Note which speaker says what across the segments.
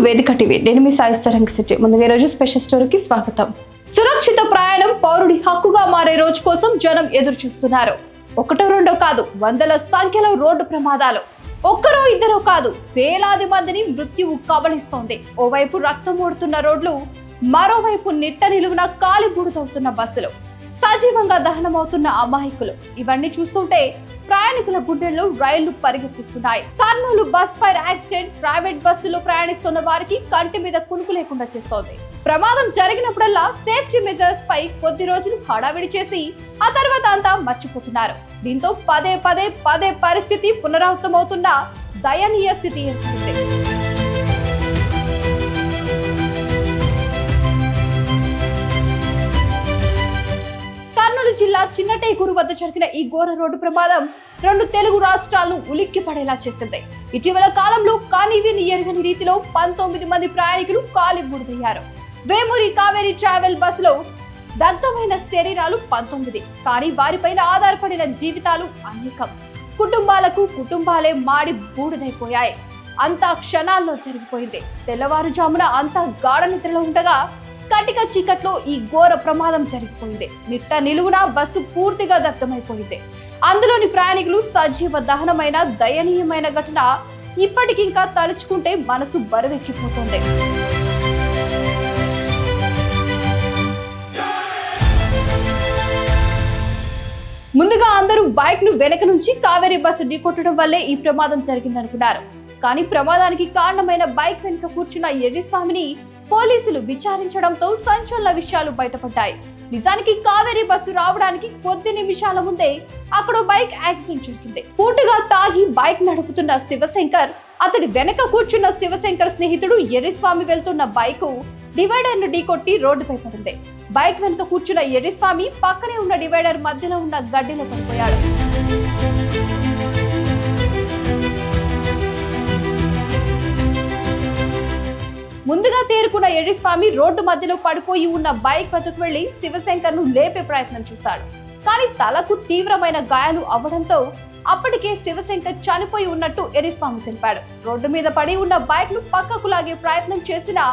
Speaker 1: వేదిక టీవీ. నేను మీ సాయిస్తరంగిశెట్టి. ముందుగా ఈ రోజు స్పెషల్ స్టోరీకి స్వాగతం. సురక్షిత ప్రయాణం పౌరుడి హక్కుగా మారే రోజు కోసం జనం ఎదురు చూస్తున్నారు. ఒకటో రెండో కాదు, వందల సంఖ్యలో రోడ్డు ప్రమాదాలు. ఒక్కరో ఇద్దరో కాదు, వేలాది మందిని మృత్యువు కబళిస్తోంది. ఓవైపు రక్తం ఓడుతున్న రోడ్లు, మరోవైపు నిట్ట నిలువున కాలి బూడిదవుతున్న బస్సులు, సజీవంగా దహనమవుతున్న అమాయకులు. ఇవన్నీ చూస్తుంటే ప్రయాణికుల గుండెల్లో రైళ్లు పరిగెత్తిస్తున్నాయి. Kurnool bus fire accident private బస్సులో ప్రయాణిస్తున్న వారికి కంటి మీద కునుకు లేకుండా చేస్తోంది. ప్రమాదం జరిగినప్పుడల్లా సేఫ్టీ మెజర్స్ పై కొద్ది రోజులు హడావిడి చేసి ఆ తర్వాత అంతా మర్చిపోతున్నారు. దీంతో పదే పరిస్థితి పునరావృతమవుతున్న దయనీయ స్థితి ఏర్పడింది. కర్నూలు జిల్లా చిన్నటేకూరు వద్ద జరిగిన ఈ ఘోర రోడ్డు ప్రమాదం రెండు తెలుగు రాష్ట్రాలను ఉలిక్కి పడేలా చేసింది. ఇటీవల కాలంలో కానివిని ఎరగని రీతిలో 19 మంది ప్రయాణికులు కాలి బూడిదయ్యారు. వేమూరి కావేరీ ట్రావెల్ బస్సులో దగ్ధమైన శరీరాలు 19, కానీ వారిపైన ఆధారపడిన జీవితాలు అనేకం. కుటుంబాలే మాడి బూడిదైపోయాయి. అంతా క్షణాల్లో జరిగిపోయింది. తెల్లవారుజామున అంతా గాఢ నిద్రలో ఉండగా కటిక చీకట్లో ఈ ఘోర ప్రమాదం జరిగిపోయింది. నిట్ట నిలువున బస్సు పూర్తిగా దగ్ధమైపోయింది. అందులోని ప్రయాణికులు సజీవ దహనమైన దయనీయమైన ఘటన ఇప్పటికింకా తలుచుకుంటే మనసు బరువెక్కిపోతుంది. ముందుగా అందరూ బైక్ ను వెనక నుంచి కావేరీ బస్సు ఢీకొట్టడం వల్లే ఈ ప్రమాదం జరిగిందనుకున్నారు. కానీ ప్రమాదానికి కారణమైన బైక్ వెనుక కూర్చున్న ఎర్రిస్వామిని పోలీసులు విచారించడంతో సంచలన విషయాలు బయటపడ్డాయి. నిజానికి కావేరీ బస్సు రావడానికి కొద్ది నిమిషాల ముందే అక్కడ బైక్ యాక్సిడెంట్ జరిగింది. పూర్తిగా తాగి బైక్ నడుపుతున్న శివశంకర్, అతడి వెనక కూర్చున్న శివశంకర్ స్నేహితుడు ఎర్రిస్వామి వెళ్తున్న బైక్ డివైడర్ ను ఢీకొట్టి రోడ్డుపై పడింది. బైక్ వెనుక కూర్చున్న ఎర్రిస్వామి పక్కనే ఉన్న డివైడర్ మధ్యలో ఉన్న గడ్డిలో పడిపోయాడు. ముందుగా తేరుకున్న ఎర్రిస్వామి రోడ్డు మధ్యలో పడిపోయి ఉన్న బైక్ వద్దకు వెళ్లి శివశంకర్ ను లేపే ప్రయత్నం చేశాడు. కానీ తలకు తీవ్రమైన గాయాలు అవ్వడంతో అప్పటికే శివశంకర్ చనిపోయి ఉన్నట్టు ఎర్రిస్వామి తెలిపాడు. రోడ్డు మీద పడి ఉన్న బైక్ ను పక్కకు లాగే ప్రయత్నం చేసినా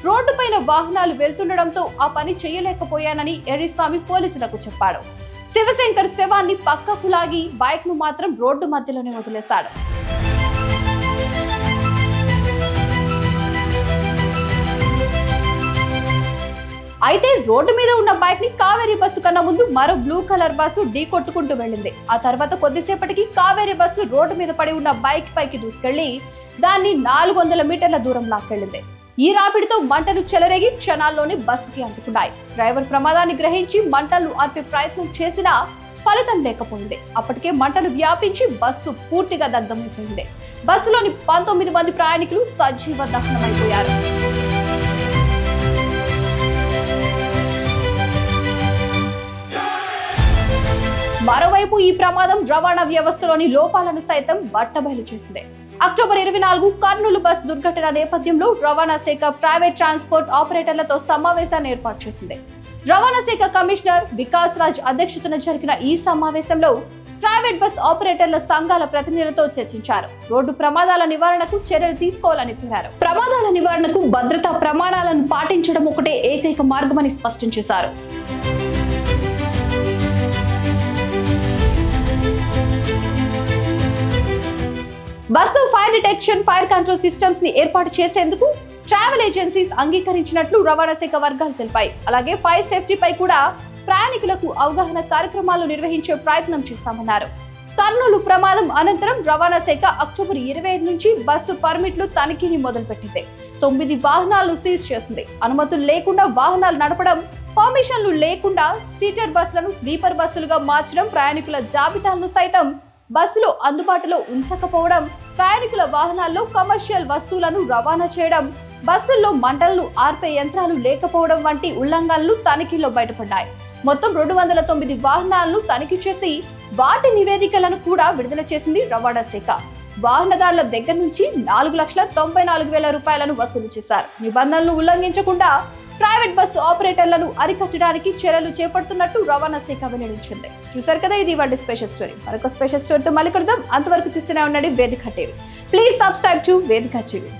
Speaker 1: రోడ్డు పైన వాహనాలు వెళ్తుండడంతో ఆ పని చేయలేకపోయానని ఎర్రిస్వామి పోలీసులకు చెప్పాడు. శివశంకర్ శవాన్ని పక్కకు లాగి బైక్ ను మాత్రం రోడ్డు మధ్యలోనే వదిలేశాడు. అయితే రోడ్డు మీద ఉన్న బైక్ ని కావేరీ బస్సు కన్నా ముందు మరో బ్లూ కలర్ బస్సు ఢీ కొట్టుకుంటూ వెళ్ళింది. ఆ తర్వాత కొద్దిసేపటికి కావేరీ బస్సు రోడ్డు మీద పడి ఉన్న బైక్ పైకి దూసుకెళ్లి దాన్ని 400 మీటర్ల దూరం లాక్కెళ్లింది. ఈ రాపిడితో మంటలు చెలరేగి క్షణాల్లోనే బస్సుకి అంటుకున్నాయి. డ్రైవర్ ప్రమాదాన్ని గ్రహించి మంటలు ఆర్పే ప్రయత్నం చేసినా ఫలితం లేకపోయింది. అప్పటికే మంటలు వ్యాపించి బస్సు పూర్తిగా దగ్ధమైపోయింది. బస్సులోని 19 మంది ప్రయాణికులు సజీవ దహనమైపోయారు. మరోవైపు ఈ ప్రమాదం రవాణా వ్యవస్థలోని లోపాలను సైతం బట్టబయలు చేసింది. అక్టోబర్ 24 కర్నూలు బస్ దుర్ఘటన నేపథ్యంలో రవాణా శాఖ ప్రైవేట్ ట్రాన్స్పోర్ట్ ఆపరేటర్లతో సమావేశాన్ని ఏర్పాటు చేసింది. రవాణా శాఖ కమిషనర్ వికాస్ రాజ్ అధ్యక్షతన జరిగిన ఈ సమావేశంలో ప్రైవేట్ బస్ ఆపరేటర్ల సంఘాల ప్రతినిధులతో చర్చించారు. రోడ్డు ప్రమాదాల నివారణకు చర్యలు తీసుకోవాలని కోరారు. ప్రమాదాల నివారణకు భద్రతా ప్రమాణాలను పాటించడం ఒకటే ఏకైక మార్గమని స్పష్టం చేశారు. Bus fire detection, fire control systems ని ఏర్పాటు చేసేందుకు ట్రావెల్ ఏజెన్సీస్ అంగీకరించినట్లు రవాణా శాఖ వర్గాలు తెలిపాయి. అలాగే ఫైర్ సేఫ్టీ పై కూడా ప్రయాణికులకు అవగాహన కార్యక్రమాలు నిర్వహించే ప్రయత్నం చేస్తామన్నారు. కర్నూలు ప్రమాదం అనంతరం రవాణా శాఖ అక్టోబర్ 25 నుంచి బస్సు పర్మిట్లు తనిఖీని మొదలుపెట్టింది. 9 వాహనాలను సీజ్ చేసింది. అనుమతులు లేకుండా వాహనాలు నడపడం, పర్మిషన్లు లేకుండా సీటర్ బస్సులను స్లీపర్ బస్సులుగా మార్చడం, ప్రయాణికుల జాబితాలను సైతం బస్సులో అందుబాటులో ఉంచకపోవడం, ప్రయాణికుల వాహనాల్లో కమర్షియల్ వస్తువులను రవాణా చేయడం, బస్సుల్లో మంటలను ఆర్పే యంత్రాలు లేకపోవడం వంటి ఉల్లంఘనలు తనిఖీలో బయటపడ్డాయి. మొత్తం 209 వాహనాలను తనిఖీ చేసి వాటి నివేదికలను కూడా విడుదల చేసింది రవాణా శాఖ. వాహనదారుల దగ్గర నుంచి 4,94,000 రూపాయలను వసూలు చేశారు. నిబంధనలు ఉల్లంఘించకుండా ప్రైవేట్ బస్సు ఆపరేటర్లను అరికట్టడానికి చర్యలు చేపడుతున్నట్టు రవాణా శాఖ వెల్లడించింది. చూసారు కదా, ఇది వాటి స్పెషల్ స్టోరీ. మరొక స్పెషల్ స్టోరీతో మళ్ళీ కలుద్దాం. అంతవరకు చూస్తూనే ఉండండి వేదిక టీవీ. ప్లీజ్ సబ్స్క్రైబ్ టు వేదిక టీవీ.